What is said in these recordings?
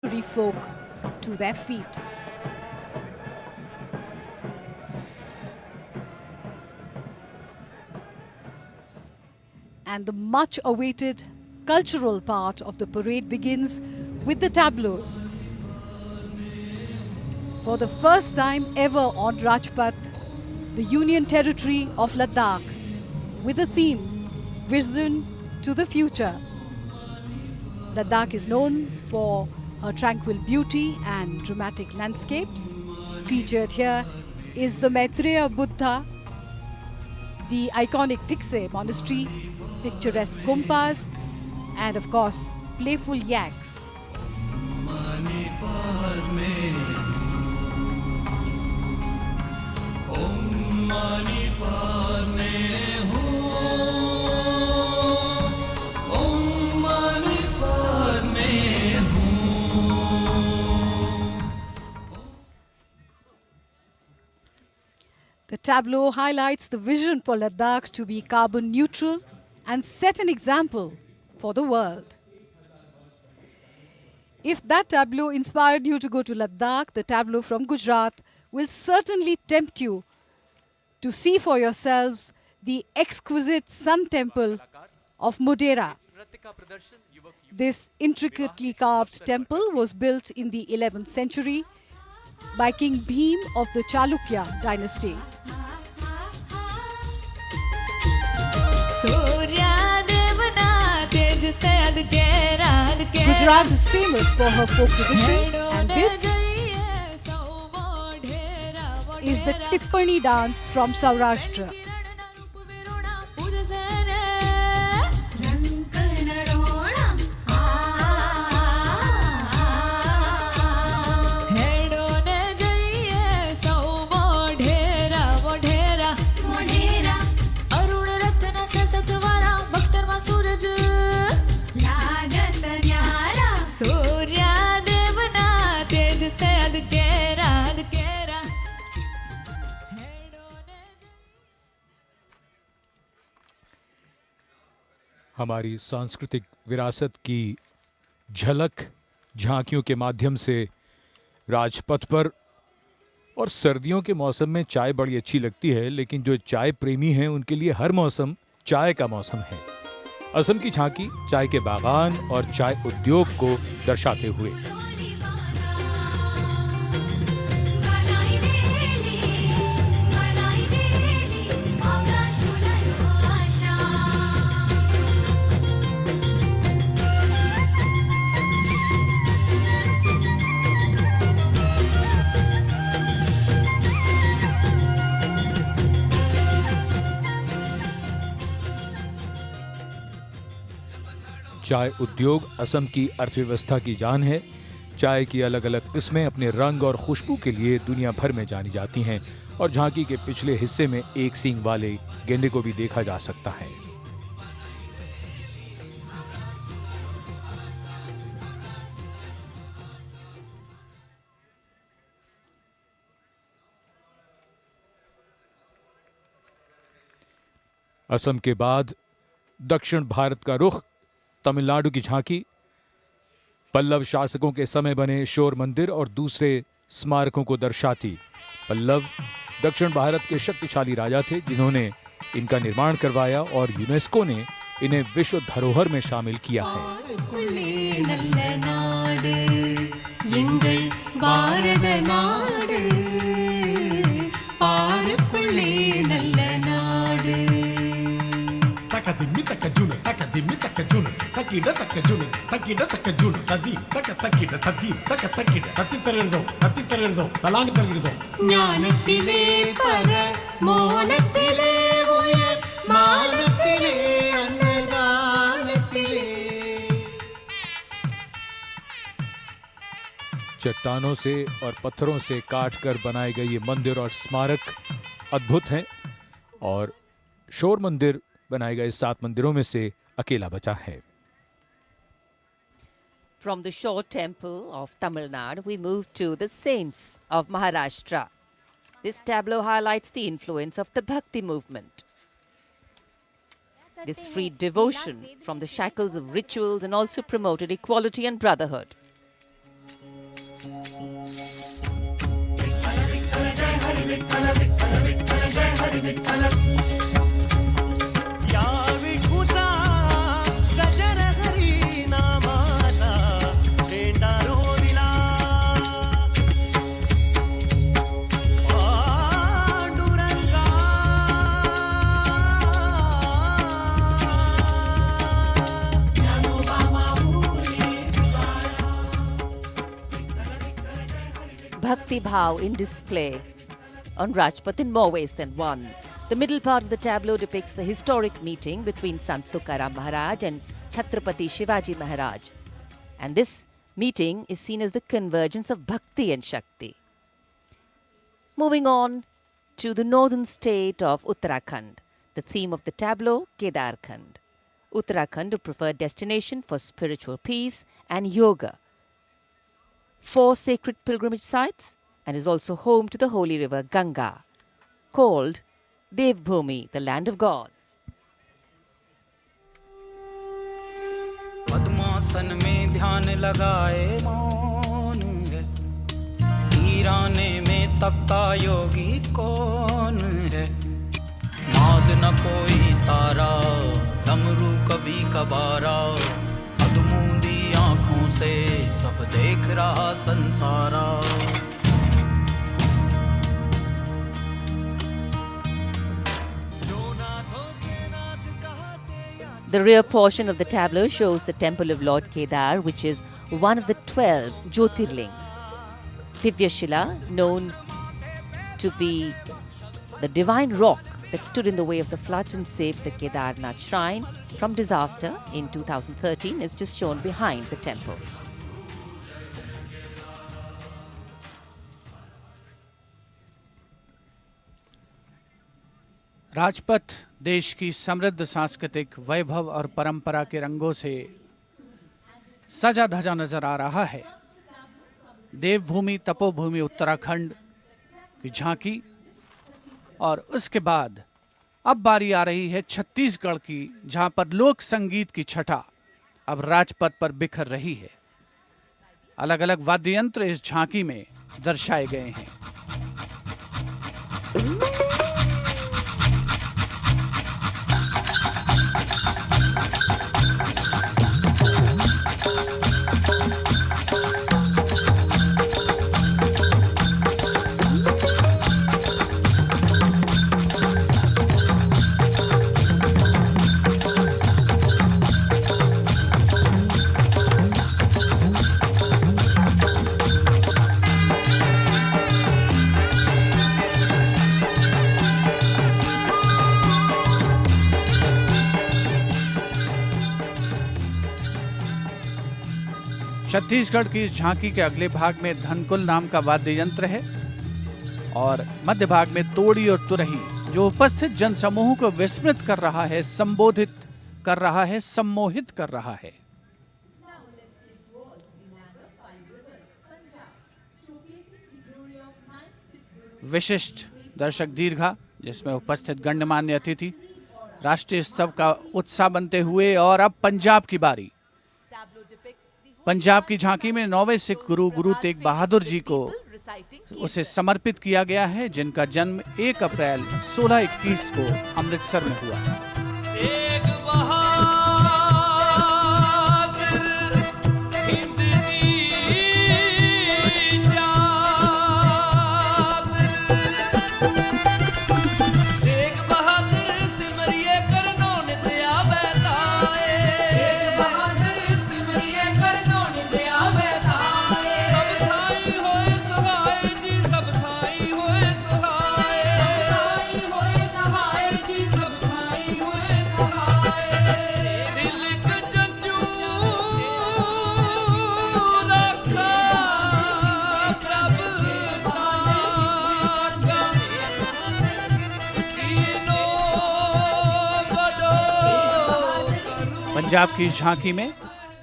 folk to their feet. And the much-awaited cultural part of the parade begins with the tableaus. For the first time ever on Rajpath, the Union Territory of Ladakh, with the theme, Vision to the Future. Ladakh is known for her tranquil beauty and dramatic landscapes. Featured here is the Maitreya Buddha, the iconic Dikse Monastery, picturesque Kumpas, and of course, playful yaks. The tableau highlights the vision for Ladakh to be carbon neutral and set an example for the world. If that tableau inspired you to go to Ladakh, the tableau from Gujarat will certainly tempt you to see for yourselves the exquisite Sun Temple of Modhera. This intricately carved temple was built in the 11th century by King Bhim of the Chalukya dynasty. Gujarat is famous for her folk traditions, and this is the Tippani dance from Saurashtra. हमारी सांस्कृतिक विरासत की झलक झांकियों के माध्यम से राजपथ पर। और सर्दियों के मौसम में चाय बड़ी अच्छी लगती है, लेकिन जो चाय प्रेमी हैं उनके लिए हर मौसम चाय का मौसम है। असम की झांकी चाय के बागान और चाय उद्योग को दर्शाते हुए। चाय उद्योग असम की अर्थव्यवस्था की जान है। चाय की अलग अलग किस्में अपने रंग और खुशबू के लिए दुनिया भर में जानी जाती हैं और झांकी के पिछले हिस्से में एक सींग वाले गेंडे को भी देखा जा सकता है। असम के बाद दक्षिण भारत का रुख तमिलनाडु की झांकी। पल्लव शासकों के समय बने शोर मंदिर और दूसरे स्मारकों को दर्शाती। पल्लव दक्षिण भारत के शक्तिशाली राजा थे जिन्होंने इनका निर्माण करवाया और यूनेस्को ने इन्हें विश्व धरोहर में शामिल किया है। चट्टानों से और पत्थरों से काटकर बनाए गए ये मंदिर और स्मारक अद्भुत हैं और शोर मंदिर बनाए गए 7 मंदिरों में से अकेला बचा है। From the Shore Temple of Tamil Nadu, we move to the Saints of Maharashtra. This tableau highlights the influence of the Bhakti movement. This freed devotion from the shackles of rituals and also promoted equality and brotherhood. या विठूचा गजर हरी नामाचा पेंडा रोविला Panduranga Bhakti Bhav in display on Rajpath in more ways than one. The middle part of the tableau depicts the historic meeting between Sant Tukaram Maharaj and Chhatrapati Shivaji Maharaj. And this meeting is seen as the convergence of Bhakti and Shakti. Moving on to the northern state of Uttarakhand, the theme of the tableau, Kedarkhand. Uttarakhand, a preferred destination for spiritual peace and yoga. 4 sacred pilgrimage sites and is also home to the holy river Ganga, called Devbhumi, the land of gods. पद्मासन में ध्यान लगाए मौन है वीराने में तपता योगी कौन है नाद न कोई तारा डमरू कभी कबारा अधमूंदी आंखों से सब देख रहा संसारा The rear portion of the tableau shows the temple of Lord Kedar, which is one of the 12 Jyotirling. Divyashila, known to be the divine rock that stood in the way of the floods and saved the Kedarnath shrine from disaster in 2013, is just shown behind the temple. Rajpath देश की समृद्ध सांस्कृतिक वैभव और परंपरा के रंगों से सजा धजा नजर आ रहा है। देवभूमि तपोभूमि उत्तराखंड की झांकी और उसके बाद अब बारी आ रही है छत्तीसगढ़ की, जहां पर लोक संगीत की छटा अब राजपथ पर बिखर रही है। अलग अलग वाद्य यंत्र इस झांकी में दर्शाए गए हैं। छत्तीसगढ़ की इस झांकी के अगले भाग में धनकुल नाम का वाद्य यंत्र है और मध्य भाग में तोड़ी और तुरही, जो उपस्थित जनसमूह को विस्मित कर रहा है, संबोधित कर रहा है, सम्मोहित कर रहा है। विशिष्ट दर्शक दीर्घा, जिसमें उपस्थित गण्यमान्य अतिथि राष्ट्रीय स्तर का उत्साह बनते हुए। और अब पंजाब की बारी। पंजाब की झांकी में 9वें सिख गुरु गुरु तेग बहादुर जी को उसे समर्पित किया गया है, जिनका जन्म 1 अप्रैल 1621 को अमृतसर में हुआ। पंजाब की झांकी में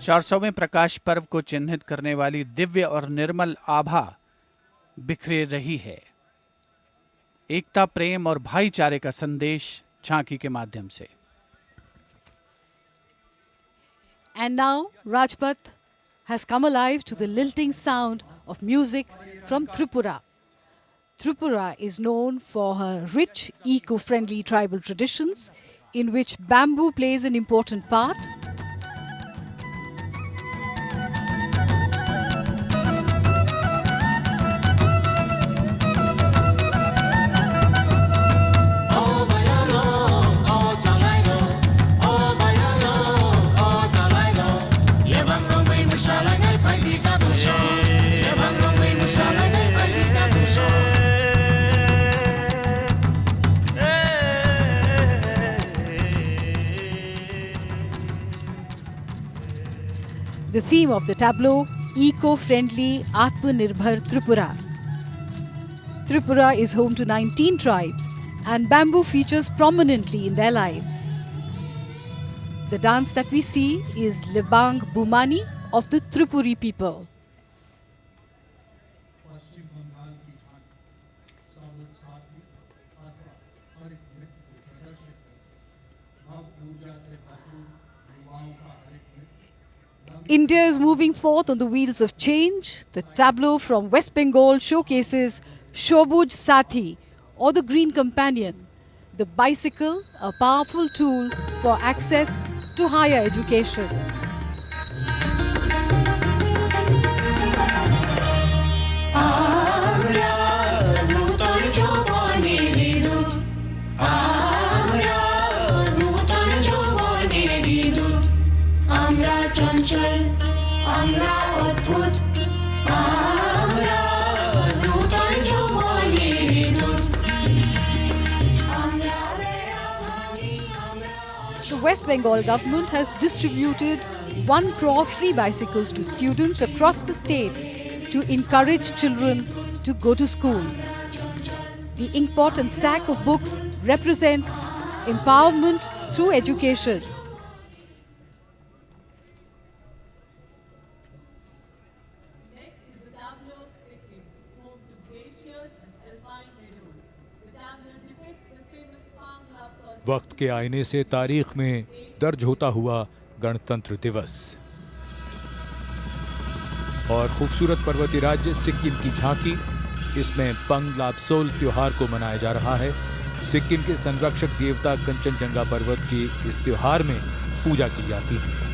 400वें प्रकाश पर्व को चिन्हित करने वाली दिव्य और निर्मल आभा बिखरे रही है। एकता, प्रेम और भाईचारे का संदेश झांकी के माध्यम से। And now Rajpath has come alive to the lilting sound of music from Tripura. Tripura is known for her rich, eco-friendly tribal traditions, in which bamboo plays an important part. The theme of the tableau, Eco-Friendly Atmanirbhar Tripura. Tripura is home to 19 tribes and bamboo features prominently in their lives. The dance that we see is Libang Bumani of the Tripuri people. India is moving forth on the wheels of change. The tableau from West Bengal showcases Shobuj Sathi, or the Green Companion, the bicycle, a powerful tool for access to higher education. The West Bengal government has distributed 1 crore free bicycles to students across the state to encourage children to go to school. The inkpot and stack of books represents empowerment through education. वक्त के आईने से तारीख में दर्ज होता हुआ गणतंत्र दिवस और खूबसूरत पर्वतीय राज्य सिक्किम की झांकी, इसमें पंग लाब्सोल त्योहार को मनाया जा रहा है। सिक्किम के संरक्षक देवता कंचनजंगा पर्वत की इस त्योहार में पूजा की जाती है।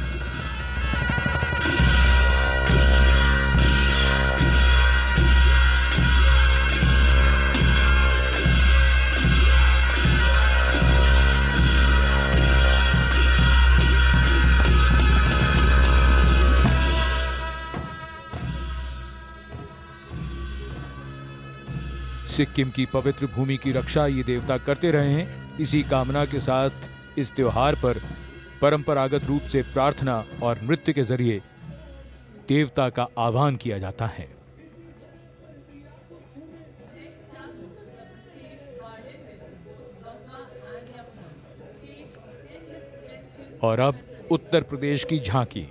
सिक्किम की पवित्र भूमि की रक्षा ये देवता करते रहे हैं। इसी कामना के साथ इस त्योहार पर परंपरागत रूप से प्रार्थना और नृत्य के जरिए देवता का आह्वान किया जाता है। और अब उत्तर प्रदेश की झांकी,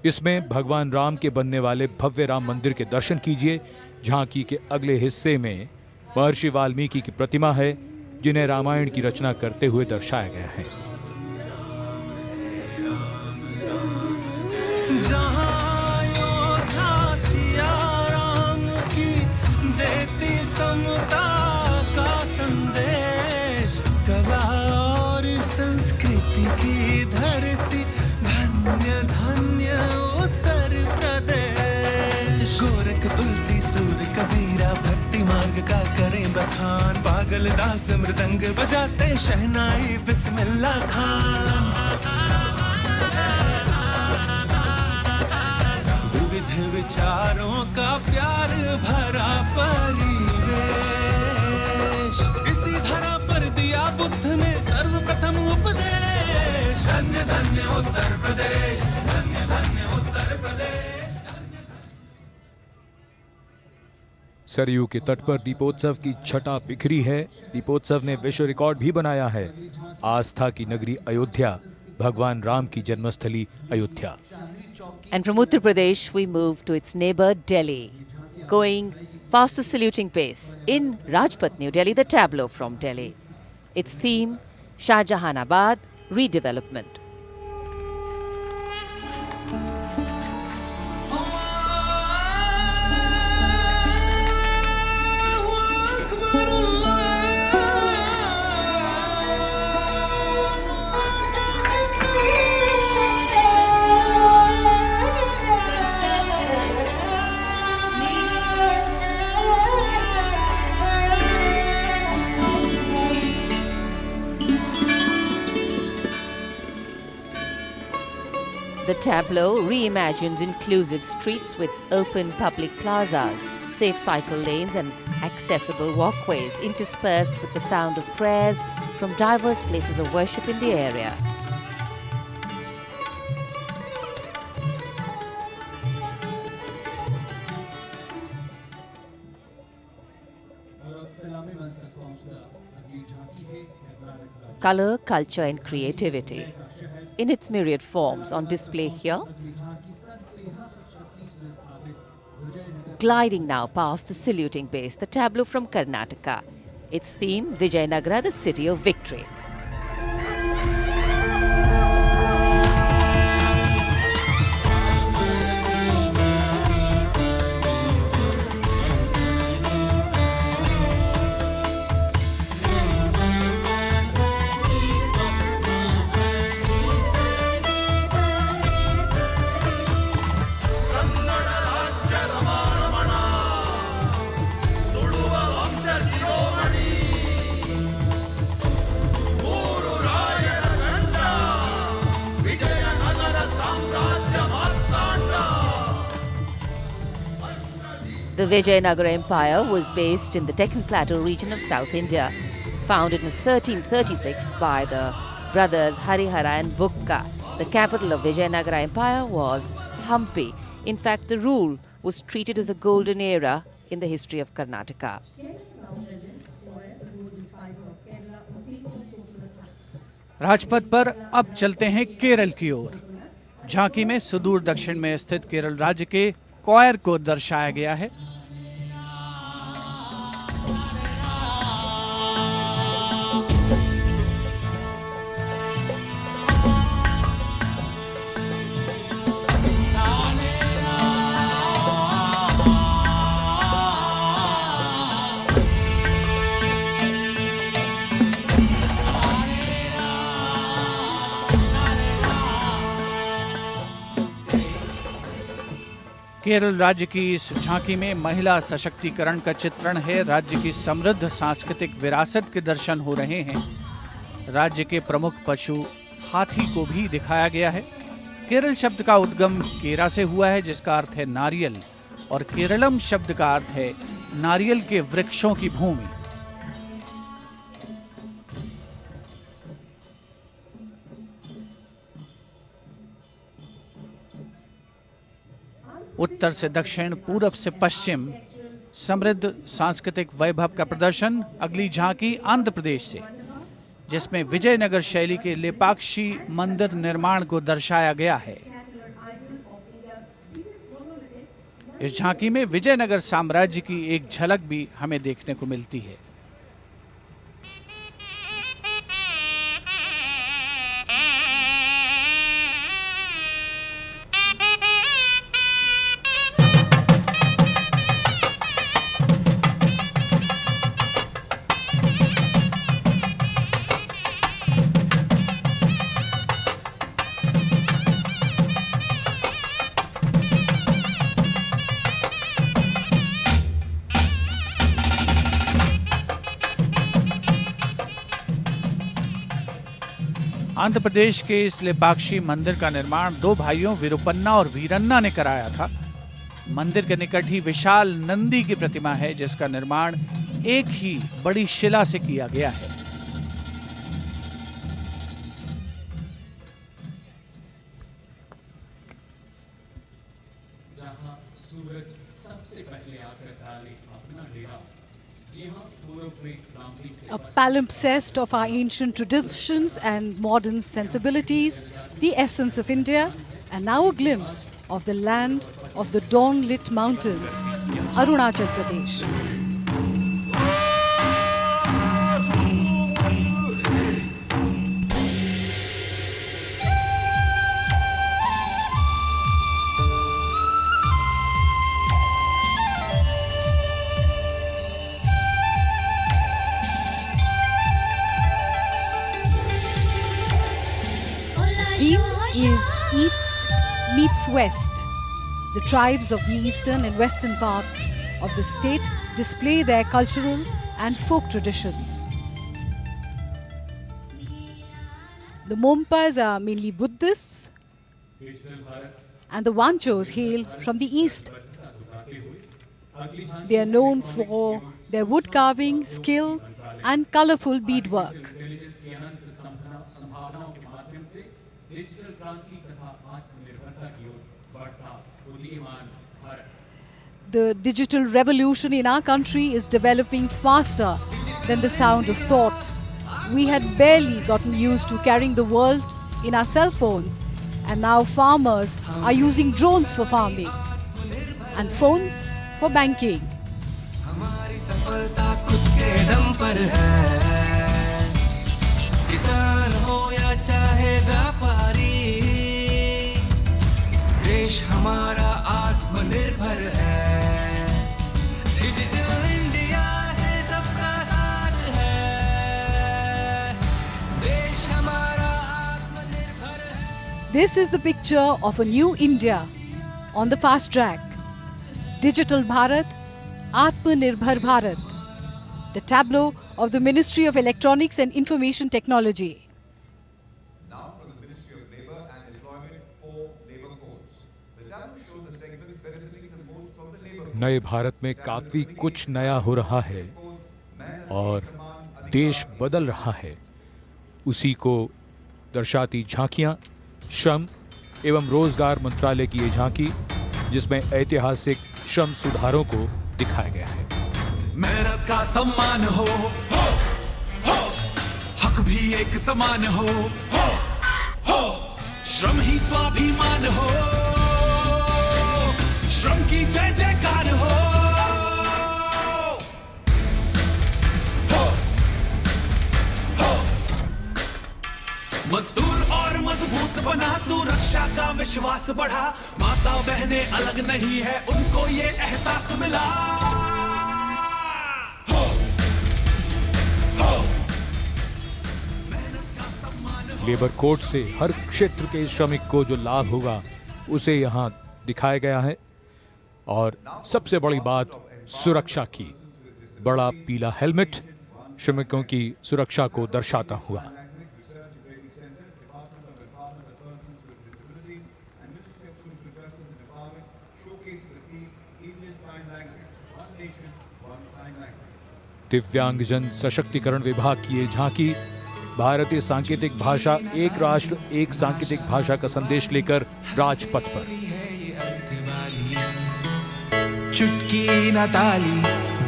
इसमें भगवान राम के बनने वाले भव्य राम मंदिर के दर्शन कीजिए। झांकी के अगले हिस्से में महर्षि वाल्मीकि की प्रतिमा है, जिन्हें रामायण की रचना करते हुए दर्शाया गया है। जहाँ योद्धा सिया राम की देती समता का संदेश, कला और संस्कृति की धरती, धन्य धन्य उत्तर प्रदेश। गोरख तुलसी सूर कबीरा भक्ति मार्ग का करें बखान, पागल दास मृदंग बजाते शहनाई बिस्मिल्लाह खान। विविध विचारों का प्यार भरा परिवेश, इसी धरा पर दिया बुद्ध ने सर्वप्रथम उपदेश। धन्य धन्य उत्तर प्रदेश, धन्य धन्य उत्तर प्रदेश। सरयू के तट पर दीपोत्सव की छटा बिखरी है। दीपोत्सव ने विश्व रिकॉर्ड भी बनाया है। आस्था की नगरी अयोध्या, भगवान राम की जन्मस्थली Ayodhya. And from Uttar Pradesh, we move to its neighbor Delhi, going past the saluting pace. In Rajpath, New Delhi, the tableau from Delhi. Its theme, Shah Jahanabad redevelopment. tableau reimagines inclusive streets with open public plazas, safe cycle lanes and accessible walkways interspersed with the sound of prayers from diverse places of worship in the area. Color, culture and creativity in its myriad forms on display here. Gliding now past the saluting base, the tableau from Karnataka. Its theme, Vijayanagara, the city of victory. The Vijayanagara Empire was based in the Deccan Plateau region of South India, founded in 1336 by the brothers Harihara and Bukka. The capital of Vijayanagara Empire was Hampi. In fact, the rule was treated as a golden era in the history of Karnataka. Rajpath पर अब चलते हैं केरल की ओर। झांकी में सुदूर दक्षिण में स्थित केरल राज्य के कोयर को दर्शाया गया है। केरल राज्य की इस झांकी में महिला सशक्तिकरण का चित्रण है। राज्य की समृद्ध सांस्कृतिक विरासत के दर्शन हो रहे हैं। राज्य के प्रमुख पशु हाथी को भी दिखाया गया है। केरल शब्द का उद्गम केरा से हुआ है, जिसका अर्थ है नारियल, और केरलम शब्द का अर्थ है नारियल के वृक्षों की भूमि। उत्तर से दक्षिण, पूरब से पश्चिम समृद्ध सांस्कृतिक वैभव का प्रदर्शन। अगली झांकी आंध्र प्रदेश से, जिसमें विजयनगर शैली के लेपाक्षी मंदिर निर्माण को दर्शाया गया है। इस झांकी में विजयनगर साम्राज्य की एक झलक भी हमें देखने को मिलती है। आंध्र प्रदेश के इस लेपाक्षी मंदिर का निर्माण दो भाइयों विरुपन्ना और वीरन्ना ने कराया था। मंदिर के निकट ही विशाल नंदी की प्रतिमा है, जिसका निर्माण एक ही बड़ी शिला से किया गया है। जहां सूरज सबसे पहले आकर डाले अपना डेरा, जी हां, पूर्व में A palimpsest of our ancient traditions and modern sensibilities, the essence of India, and now a glimpse of the land of the dawn-lit mountains, Arunachal Pradesh. Is East meets West. The tribes of the eastern and western parts of the state display their cultural and folk traditions. The Mompas are mainly Buddhists. and the Wanchos hail from the east. They are known for their wood carving skill and colorful beadwork. The digital revolution in our country is developing faster than the sound of thought. We had barely gotten used to carrying the world in our cell phones, and now farmers are using drones for farming and phones for banking. हमारी सफलता खुद के दम पर है, किसान हो या चाहे व्यापारी, देश हमारा आत्मनिर्भर है, डिजिटल इंडिया से सबका साथ है, देश हमारा आत्मनिर्भर है। This is the picture of a new India on the fast track. Digital Bharat, Atmanirbhar Bharat. The tableau of the Ministry of Electronics and Information Technology. Now for the Ministry of Labour and Employment for Labour Codes. The tableau shows the segments benefiting the most from the labour नए भारत में काफी कुछ नया हो रहा है और देश बदल रहा है। उसी को दर्शाती झांकियां, श्रम एवं रोजगार मंत्रालय की ये झांकी, जिसमें ऐतिहासिक श्रम सुधारों को दिखाया गया है। मेहनत का सम्मान हो, हक भी एक समान हो, श्रम ही स्वाभिमान हो, श्रम की जय जयकार हो, मजदूर और मजबूत बना, सुरक्षा का विश्वास बढ़ा, माता बहनें अलग नहीं है, उनको ये एहसास मिला। लेबर कोड से हर क्षेत्र के श्रमिक को जो लाभ होगा उसे यहाँ दिखाया गया है। और सबसे बड़ी बात सुरक्षा की, बड़ा पीला हेलमेट श्रमिकों की सुरक्षा को दर्शाता हुआ। दिव्यांगजन सशक्तिकरण विभाग की ये झांकी भारतीय सांकेतिक भाषा, एक राष्ट्र एक सांकेतिक भाषा का संदेश लेकर राजपथ पर। चुटकी न ताली,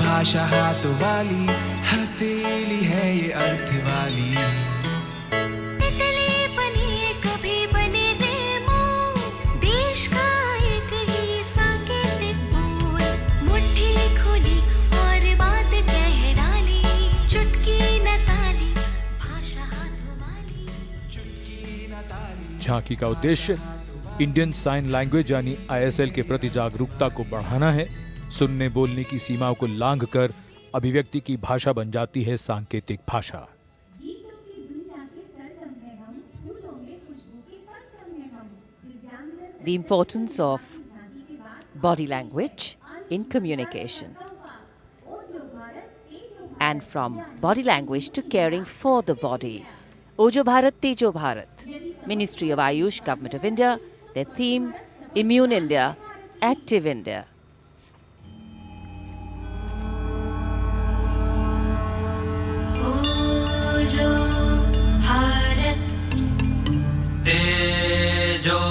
भाषा हाथ वाली, हथेली है ये अर्थ वाली। तितली बनी कभी बने रेमो, देश का एक ही सांकेतिक बोल, मुट्ठी खोली और बात कह डाली, चुटकी न ताली, भाषा हाथ वाली, चुटकी न ताली। झांकी का उद्देश्य इंडियन साइन लैंग्वेज यानी ISL के प्रति जागरूकता को बढ़ाना है। सुनने बोलने की सीमाओं को लांघकर अभिव्यक्ति की भाषा बन जाती है सांकेतिक भाषा। The importance of body language in communication. And from body language to caring for the body. Ojo Bharat, Tejo Bharat. Ministry of Ayush, Government of India. Their theme, Immune India, Active India. ओजो Bharat, तेजो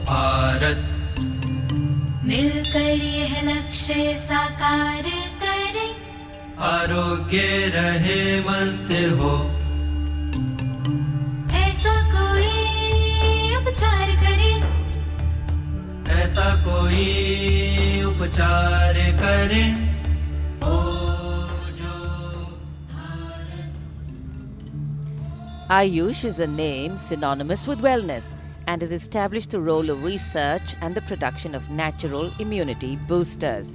भारत, मिलकर यह लक्ष्य साकार करें, आरोग्य रहे मन स्थिर हो, ऐसा कोई उपचार करे, ऐसा कोई उपचार करें। Ayush is a name synonymous with wellness and has established the role of research and the production of natural immunity boosters.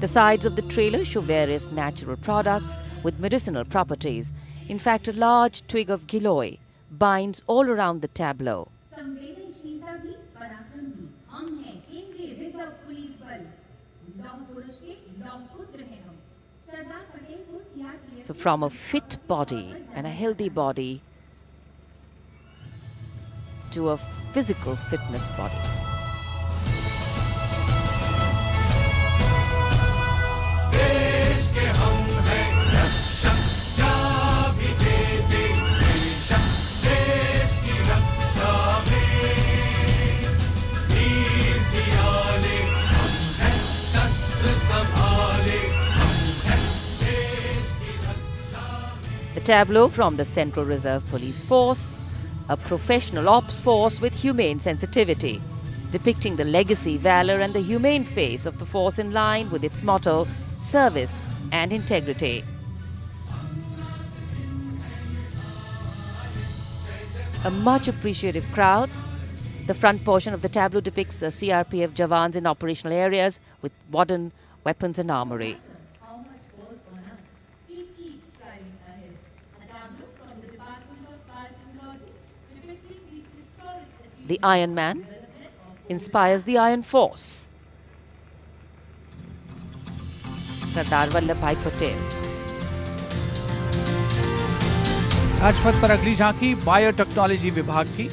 The sides of the trailer show various natural products with medicinal properties. In fact, a large twig of giloy binds all around the tableau. संवेदनशीलता भी पराक्रम भी हम हैं केंद्रीय reserve police बल, लौह पुरुष के लौह पुत्र हैं हम। सरदार पटेल को CRPF So from a fit body and a healthy body to a physical fitness body. देश के हम हैं रक्षक, क्या भी देते बेशक, देश की रक्षा में वीर जियाले हम हैं, शस्त्र संभाले हम हैं, देश की रक्षा में। The tableau from the Central Reserve Police Force, a professional ops force with humane sensitivity, depicting the legacy, valor and the humane face of the force in line with its motto, service and integrity. A much appreciative crowd. The front portion of the tableau depicts the CRPF Jawans in operational areas with modern weapons and armory. The Iron Man inspires the Iron Force. Sardar Vallabhbhai Patel. Rajpath पर अगली झांकी biotechnology विभाग की,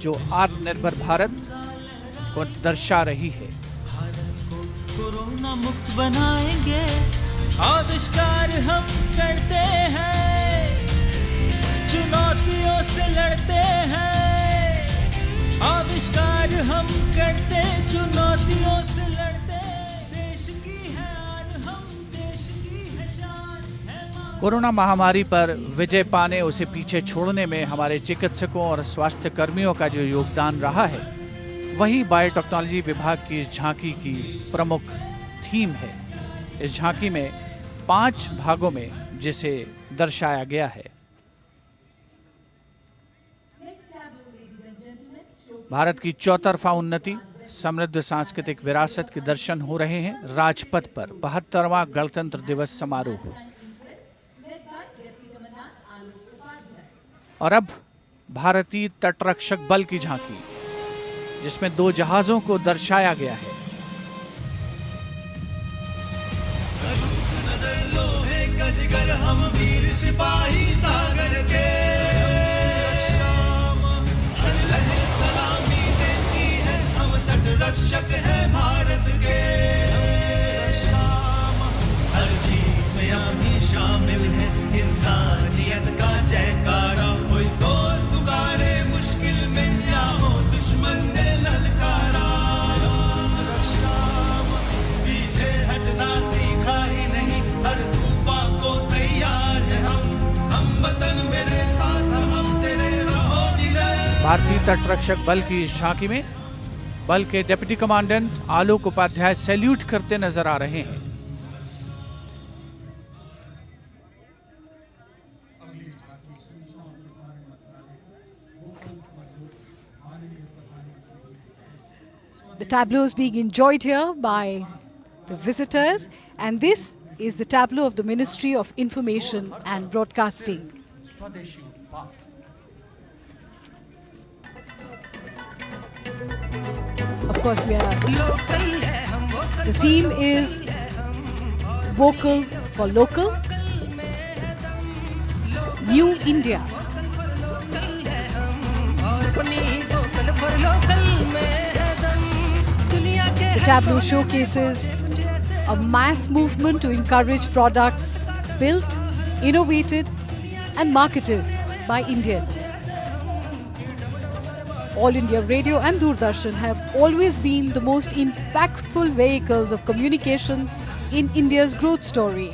जो आत्मनिर्भर भारत को दर्शा रही है। भारत को कोरोना मुक्त बनाएंगे, आविष्कार हम करते हैं, चुनौतियों से लड़ते हैं, आविष्कार हम करते, चुनौतियों से लड़ते, देश की है आन हम, देश की है शान है। कोरोना महामारी पर विजय पाने, उसे पीछे छोड़ने में हमारे चिकित्सकों और स्वास्थ्य कर्मियों का जो योगदान रहा है, वही बायोटेक्नोलॉजी विभाग की इस झांकी की प्रमुख थीम है। इस झांकी में 5 भागों में जिसे दर्शाया गया है। भारत की चौतरफा उन्नति, समृद्ध सांस्कृतिक विरासत के दर्शन हो रहे हैं राजपथ पर 72वां गणतंत्र दिवस समारोह। और अब भारतीय तटरक्षक बल की झांकी, जिसमें 2 जहाजों को दर्शाया गया है। लोहे का जिगर हम वीर सिपाही सागर के, हर लहर सलामी देती है, हम तटरक्षक है भारत के। हर जीत में हम ही शामिल है, इंसानियत का जयकारा, कोई दोस्त पुकारे मुश्किल में या हो दुश्मन ने ललकारा। पीछे हटना सीखा ही नहीं, हर तूफान को तैयार है हम वतन मेरे साथ, हम तेरे रहो निडर। भारतीय तटरक्षक बल की इस झांकी में बल के डिप्टी कमांडेंट आलोक उपाध्याय सैल्यूट करते नजर आ रहे हैं। The tableau is being enjoyed here by the visitors, and this is the tableau of the Ministry of Information and Broadcasting. Of course, the theme is Vocal for Local, New India. The tableau showcases a mass movement to encourage products built, innovated and marketed by Indians. All India Radio and Doordarshan have always been the most impactful vehicles of communication in India's growth story,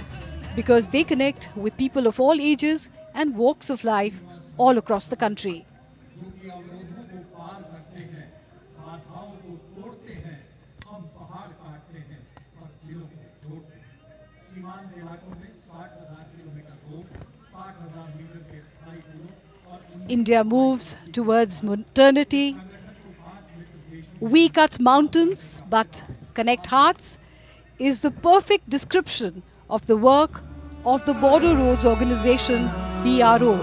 because they connect with people of all ages and walks of life all across the country. India moves towards modernity. We cut mountains but connect hearts is the perfect description of the work of the Border Roads Organization, BRO.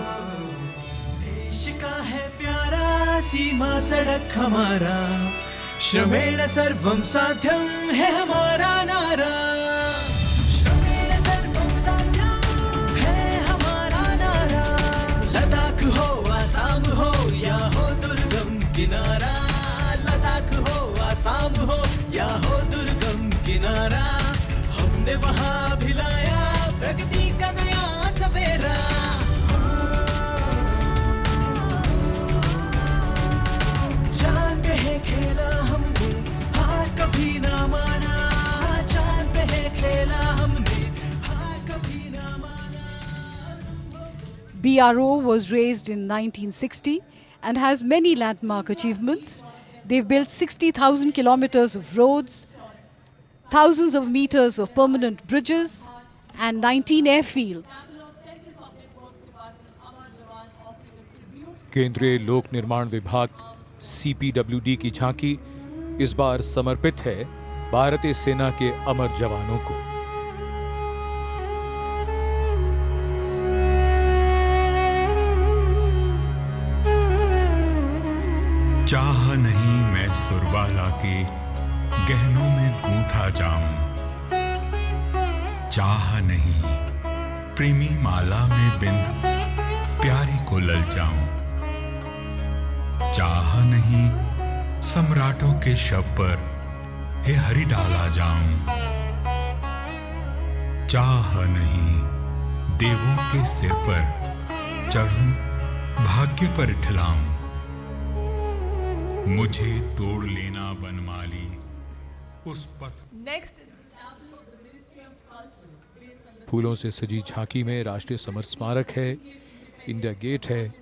देश का है प्यारा सीमा सड़क हमारा, श्रमेण सर्वम साध्यम है हमारा नारा। श्रमेण सर्वम साध्यम है हमारा नारा। लद्दाख हो आसाम हो या हो दुर्गम किनारा, वहाँ भी लाया प्रगति का नया सवेरा। चांद पे है खेला हमने, हार कभी ना माना। चांद पे है खेला हमने, हार कभी ना माना। BRO was raised in 1960 and has many landmark achievements. They've built 60,000 kilometers of roads, thousands of meters of permanent bridges, and 19 airfields. केंद्रीय लोक निर्माण विभाग CPWD की झांकी इस बार समर्पित है भारतीय सेना के अमर जवानों को। चाह नहीं मैं सुरबा लाके गहनों में गूंथा जाऊं। चाह नहीं प्रेमी माला में बिंद प्यारी को ललचाऊं। चाह नहीं सम्राटों के शव पर हे हरि डाला जाऊं। चाह नहीं देवों के सिर पर चढ़ूं भाग्य पर ठिलाऊं। मुझे तोड़ लेना बनमाली उस पथ। फूलों से सजी झांकी में राष्ट्रीय समर स्मारक है, इंडिया गेट है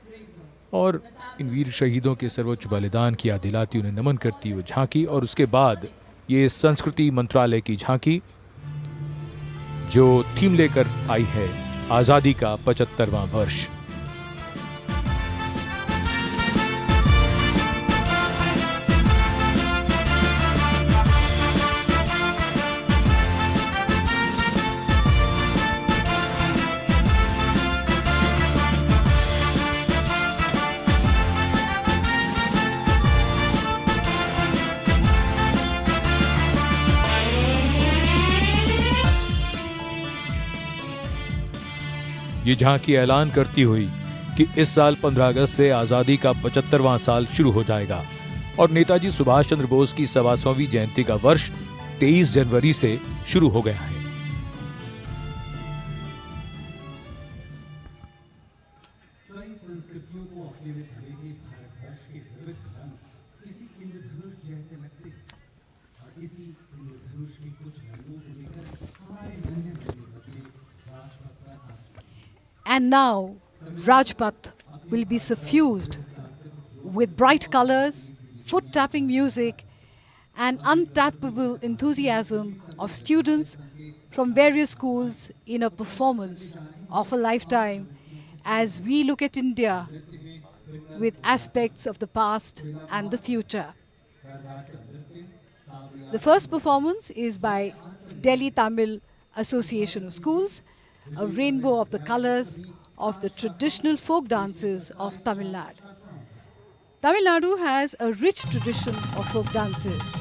और इन वीर शहीदों के सर्वोच्च बलिदान की याद दिलाती उन्हें नमन करती वो झांकी। और उसके बाद ये संस्कृति मंत्रालय की झांकी जो थीम लेकर आई है आजादी का 75वां वर्ष। ये झांकी ऐलान करती हुई कि इस साल 15 अगस्त से आजादी का 75वां साल शुरू हो जाएगा और नेताजी सुभाष चंद्र बोस की 125वीं जयंती का वर्ष 23 जनवरी से शुरू हो गया है। And now Rajpath will be suffused with bright colors, foot-tapping music, and untappable enthusiasm of students from various schools in a performance of a lifetime as we look at India with aspects of the past and the future. The first performance is by Delhi Tamil Association of Schools, a rainbow of the colors of the traditional folk dances of Tamil Nadu. Tamil Nadu has a rich tradition of folk dances.